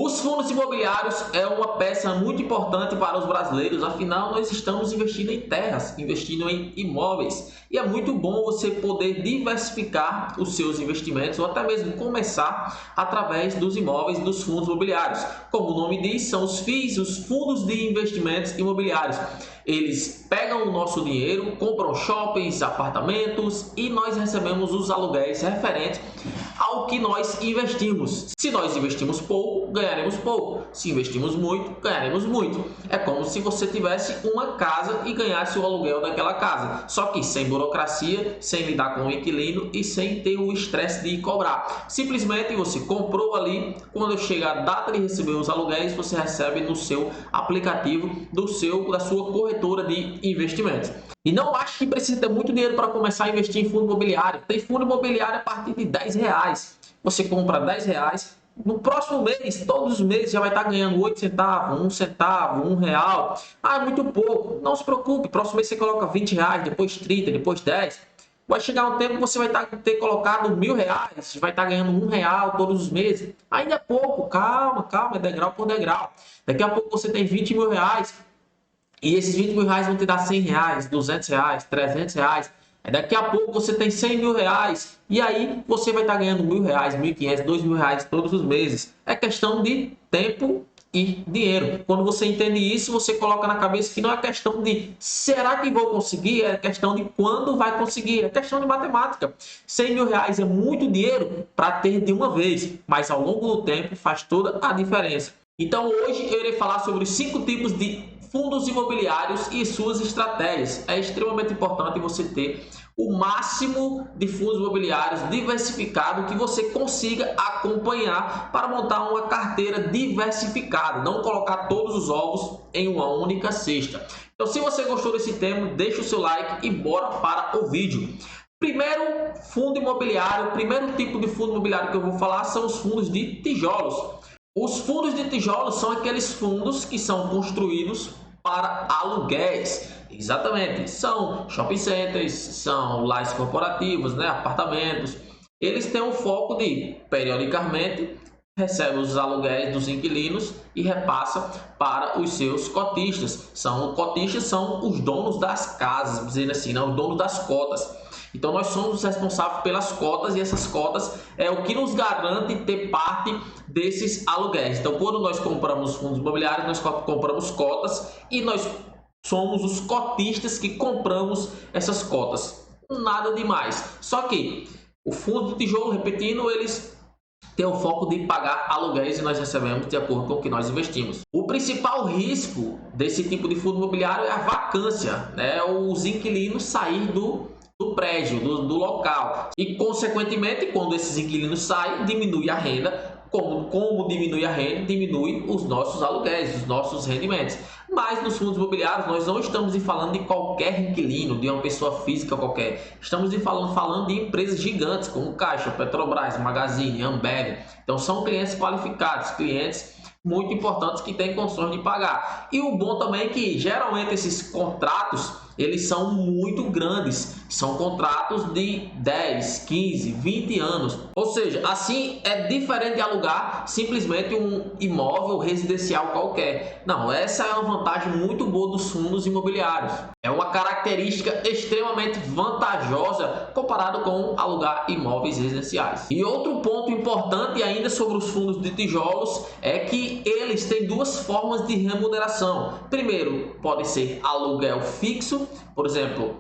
Os fundos imobiliários é uma peça muito importante para os brasileiros, afinal nós estamos investindo em terras, investindo em imóveis. E é muito bom você poder diversificar os seus investimentos ou até mesmo começar através dos imóveis dos fundos imobiliários. Como o nome diz, são os FIIs, os fundos de investimentos imobiliários. Eles pegam o nosso dinheiro, compram shoppings, apartamentos e nós recebemos os aluguéis referentes ao que nós investimos. Se nós investimos pouco, ganharemos pouco. Se investimos muito, ganharemos muito. É como se você tivesse uma casa e ganhasse o aluguel daquela casa. Só que sem burocracia, sem lidar com o inquilino e sem ter o estresse de cobrar. Simplesmente você comprou ali, quando chega a data de receber os aluguéis, você recebe no seu aplicativo da sua corretora de investimentos. E não acho que precisa ter muito dinheiro para começar a investir em fundo imobiliário. Tem fundo imobiliário a partir de R$ 10. Você compra R$ 10, no próximo mês, todos os meses, já vai estar ganhando 8 centavos, 1 centavo, R$ 1. Ah, é muito pouco. Não se preocupe, próximo mês você coloca R$ 20, depois 30, depois 10. Vai chegar um tempo que você vai ter colocado R$ 1.000, vai estar ganhando R$ 1 todos os meses. Ainda é pouco, calma, calma, é degrau por degrau. Daqui a pouco você tem R$ 20.000. E esses R$ 20.000 vão te dar R$ 100, R$ 200, R$ 300. Daqui a pouco você tem R$ 100.000. E aí você vai estar ganhando R$ 1.000, R$ 1.500, R$ 2.000 todos os meses. É questão de tempo e dinheiro. Quando você entende isso, você coloca na cabeça que não é questão de será que vou conseguir, é questão de quando vai conseguir, é questão de matemática. R$ 100.000 é muito dinheiro para ter de uma vez, mas ao longo do tempo faz toda a diferença. Então hoje eu irei falar sobre os 5 tipos de fundos imobiliários e suas estratégias. É extremamente importante você ter o máximo de fundos imobiliários diversificado que você consiga acompanhar para montar uma carteira diversificada, não colocar todos os ovos em uma única cesta. Então, se você gostou desse tema, deixa o seu like e bora para o vídeo. Primeiro fundo imobiliário, primeiro tipo de fundo imobiliário que eu vou falar são os fundos de tijolos. Os fundos de tijolos são aqueles fundos que são construídos para aluguéis. Exatamente, são shopping centers, são lares corporativos, né, apartamentos. Eles têm o foco de, periodicamente, recebe os aluguéis dos inquilinos e repassa para os seus cotistas. Cotistas são os donos das casas, dizendo assim, não, os donos das cotas. Então nós somos responsáveis pelas cotas e essas cotas é o que nos garante ter parte desses aluguéis. Então quando nós compramos fundos imobiliários, nós compramos cotas e nós somos os cotistas que compramos essas cotas. Nada demais. Só que o fundo de tijolo, repetindo, eles tem o foco de pagar aluguéis e nós recebemos de acordo com o que nós investimos. O principal risco desse tipo de fundo imobiliário é a vacância, né? Os inquilinos sair do prédio, do local. E, consequentemente, quando esses inquilinos saem, diminui a renda. Como diminui a renda, diminui os nossos aluguéis, os nossos rendimentos. Mas nos fundos imobiliários nós não estamos falando de qualquer inquilino, de uma pessoa física qualquer. Estamos falando de empresas gigantes como Caixa, Petrobras, Magazine, Ambev. Então são clientes qualificados, clientes muito importantes que têm condições de pagar. E o bom também é que geralmente esses contratos eles são muito grandes, são contratos de 10, 15, 20 anos. Ou seja, assim é diferente de alugar simplesmente um imóvel residencial qualquer. Não, essa é uma vantagem muito boa dos fundos imobiliários. É uma característica extremamente vantajosa comparado com alugar imóveis residenciais. E outro ponto importante ainda sobre os fundos de tijolos é que eles têm duas formas de remuneração. Primeiro, pode ser aluguel fixo, por exemplo,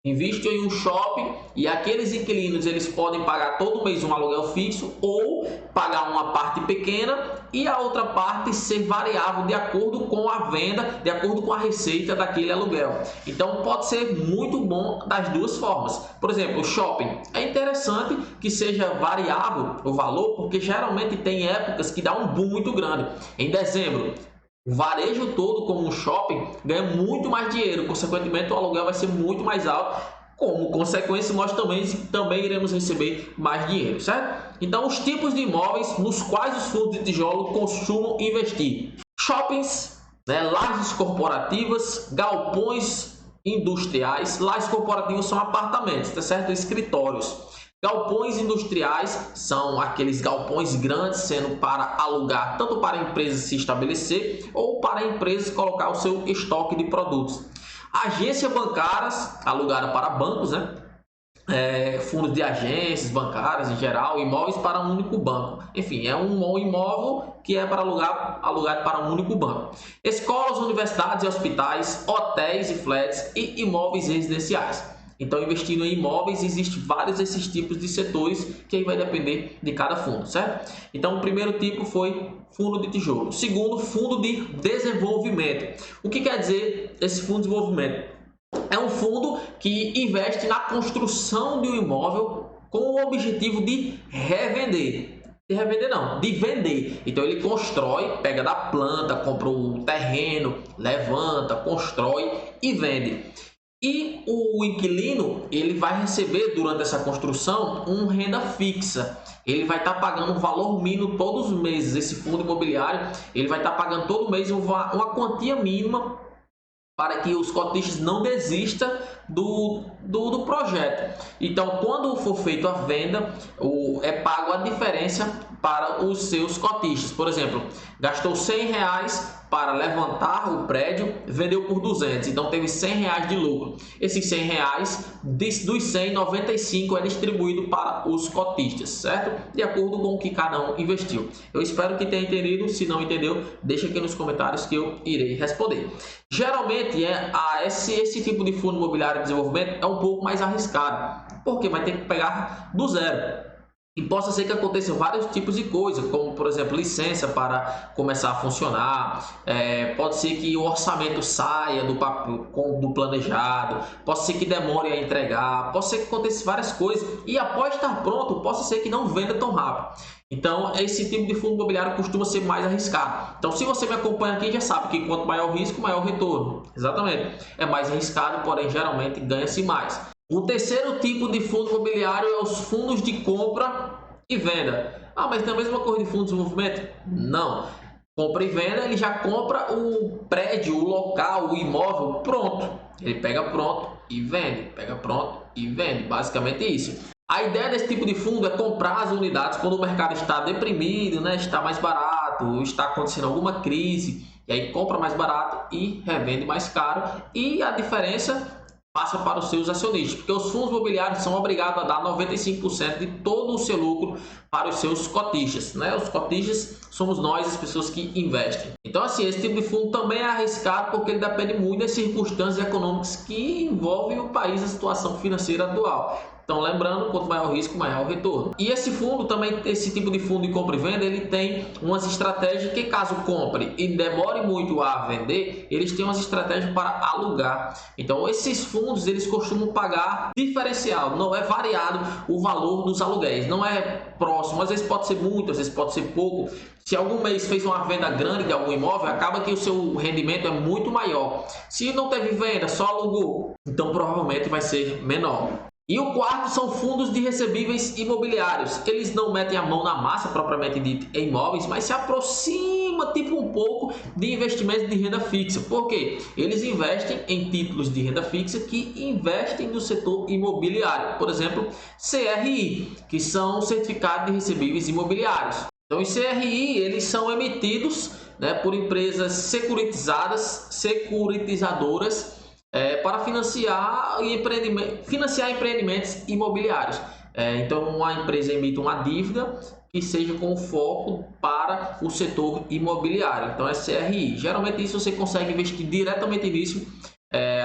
invisto em um shopping e aqueles inquilinos eles podem pagar todo mês um aluguel fixo ou pagar uma parte pequena e a outra parte ser variável de acordo com a venda, de acordo com a receita daquele aluguel. Então pode ser muito bom das duas formas. Por exemplo, o shopping é interessante que seja variável o valor, porque geralmente tem épocas que dá um boom muito grande. Em dezembro, o varejo todo, como um shopping, ganha muito mais dinheiro, consequentemente o aluguel vai ser muito mais alto. Como consequência, nós também iremos receber mais dinheiro, certo? Então, os tipos de imóveis nos quais os fundos de tijolo costumam investir: shoppings, né, lajes corporativas, galpões industriais. Lajes corporativos são apartamentos, tá certo? Escritórios. Galpões industriais são aqueles galpões grandes sendo para alugar, tanto para empresas se estabelecer ou para empresas colocar o seu estoque de produtos. Agências bancárias, alugada para bancos, né? Fundos de agências bancárias em geral, imóveis para um único banco. Enfim, é um imóvel que é para alugado para um único banco. Escolas, universidades e hospitais, hotéis e flats e imóveis residenciais. Então, investindo em imóveis, existem vários desses tipos de setores que aí vai depender de cada fundo, certo? Então, o primeiro tipo foi fundo de tijolo. O segundo, fundo de desenvolvimento. O que quer dizer esse fundo de desenvolvimento? É um fundo que investe na construção de um imóvel com o objetivo de revender. De revender não, de vender. Então ele constrói, pega da planta, compra o terreno, levanta, constrói e vende. E o inquilino, ele vai receber durante essa construção uma renda fixa. Ele vai estar pagando um valor mínimo todos os meses. Esse fundo imobiliário, ele vai estar pagando todo mês uma quantia mínima para que os cotistas não desistam do projeto. Então, quando for feita a venda, é pago a diferença para os seus cotistas. Por exemplo, gastou R$100 para levantar o prédio, vendeu por 200, então teve R$100 de lucro. Esses R$100, dos 100, 95 é distribuído para os cotistas, certo? De acordo com o que cada um investiu. Eu espero que tenha entendido. Se não entendeu, deixa aqui nos comentários que eu irei responder. Geralmente, esse tipo de fundo imobiliário de desenvolvimento é um pouco mais arriscado, porque vai ter que pegar do zero. E possa ser que aconteçam vários tipos de coisas, como, por exemplo, licença para começar a funcionar. Pode ser que o orçamento saia do planejado. Pode ser que demore a entregar. Pode ser que aconteça várias coisas. E após estar pronto, possa ser que não venda tão rápido. Então, esse tipo de fundo imobiliário costuma ser mais arriscado. Então, se você me acompanha aqui, já sabe que quanto maior o risco, maior o retorno. Exatamente. É mais arriscado, porém, geralmente ganha-se mais. O terceiro tipo de fundo imobiliário é os fundos de compra e venda. Mas tem a mesma coisa de fundo de desenvolvimento? Não. Compra e venda, ele já compra o prédio, o local, o imóvel pronto. Ele pega pronto e vende. Pega pronto e vende. Basicamente isso. A ideia desse tipo de fundo é comprar as unidades quando o mercado está deprimido, né? Está mais barato, está acontecendo alguma crise. E aí compra mais barato e revende mais caro. E a diferença passa para os seus acionistas, porque os fundos imobiliários são obrigados a dar 95% de todo o seu lucro para os seus cotistas, né? Os cotistas somos nós, as pessoas que investem. Então, assim, esse tipo de fundo também é arriscado porque ele depende muito das circunstâncias econômicas que envolvem o país, a situação financeira atual. Então, lembrando, quanto maior o risco, maior o retorno. E esse fundo também, esse tipo de fundo de compra e venda, ele tem umas estratégias que, caso compre e demore muito a vender, eles têm umas estratégias para alugar. Então, esses fundos, eles costumam pagar diferencial, não é variado o valor dos aluguéis, não é próximo, às vezes pode ser muito, às vezes pode ser pouco. Se algum mês fez uma venda grande de algum imóvel, acaba que o seu rendimento é muito maior. Se não teve venda, só alugou, então provavelmente vai ser menor. E o quarto são fundos de recebíveis imobiliários. Eles não metem a mão na massa propriamente dito em imóveis, mas se aproxima tipo um pouco de investimentos de renda fixa. Por quê? Eles investem em títulos de renda fixa que investem no setor imobiliário. Por exemplo, CRI, que são certificados de recebíveis imobiliários. Então, os CRI, eles são emitidos, né, por empresas securitizadoras, para financiar empreendimentos imobiliários. Então, uma empresa emite uma dívida que seja com foco para o setor imobiliário. Então, é CRI. Geralmente, isso você consegue investir diretamente nisso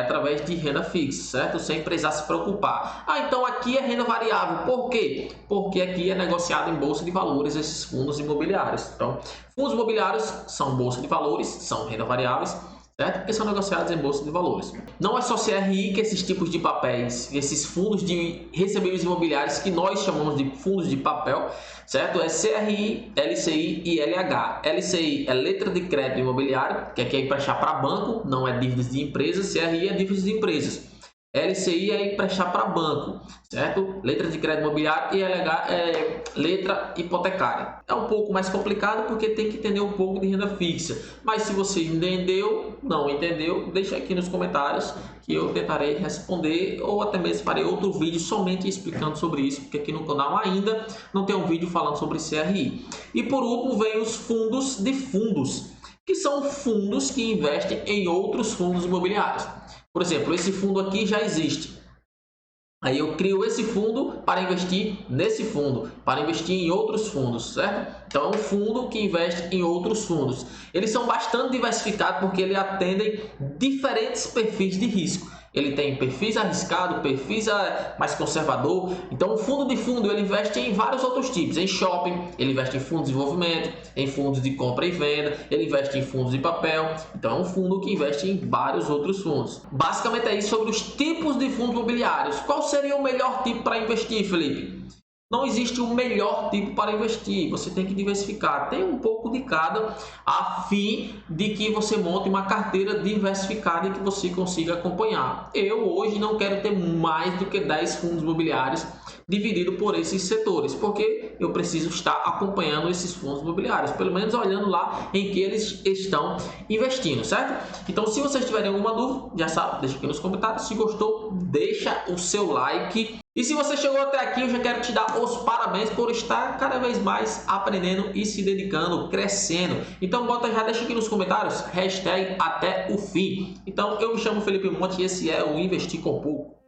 através de renda fixa, certo? Sem precisar se preocupar. Então aqui é renda variável. Por quê? Porque aqui é negociado em bolsa de valores esses fundos imobiliários. Então, fundos imobiliários são bolsa de valores, são renda variáveis, certo? Porque são negociados em bolsa de valores. Não é só CRI que esses tipos de papéis, esses fundos de recebíveis imobiliários que nós chamamos de fundos de papel, certo? É CRI, LCI e LH. LCI é letra de crédito imobiliário, que aqui é emprestar para banco, não é dívidas de empresas. CRI é dívidas de empresas. LCI é emprestar para banco, certo? Letra de crédito imobiliário e LH é letra hipotecária. É um pouco mais complicado porque tem que entender um pouco de renda fixa. Mas se você entendeu, não entendeu, deixa aqui nos comentários que eu tentarei responder ou até mesmo farei outro vídeo somente explicando sobre isso, porque aqui no canal ainda não tem um vídeo falando sobre CRI. E por último vem os fundos de fundos, que são fundos que investem em outros fundos imobiliários. Por exemplo, esse fundo aqui já existe. Aí eu crio esse fundo para investir nesse fundo, para investir em outros fundos, certo? Então é um fundo que investe em outros fundos. Eles são bastante diversificados porque eles atendem diferentes perfis de risco. Ele tem perfis arriscado, perfis mais conservador. Então o fundo de fundo ele investe em vários outros tipos. Em shopping, ele investe em fundos de desenvolvimento, em fundos de compra e venda, ele investe em fundos de papel. Então é um fundo que investe em vários outros fundos. Basicamente é isso sobre os tipos de fundos imobiliários. Qual seria o melhor tipo para investir, Felipe? Não existe um melhor tipo para investir, você tem que diversificar. Tem um pouco de cada, a fim de que você monte uma carteira diversificada e que você consiga acompanhar. Eu hoje não quero ter mais do que 10 fundos imobiliários dividido por esses setores, porque eu preciso estar acompanhando esses fundos imobiliários, pelo menos olhando lá em que eles estão investindo, certo? Então, se vocês tiverem alguma dúvida, já sabe, deixa aqui nos comentários. Se gostou, deixa o seu like. E se você chegou até aqui, eu já quero te dar os parabéns por estar cada vez mais aprendendo e se dedicando, crescendo. Então já deixa aqui nos comentários, hashtag até o fim. Então eu me chamo Felipe Monte e esse é o Investir com Pouco.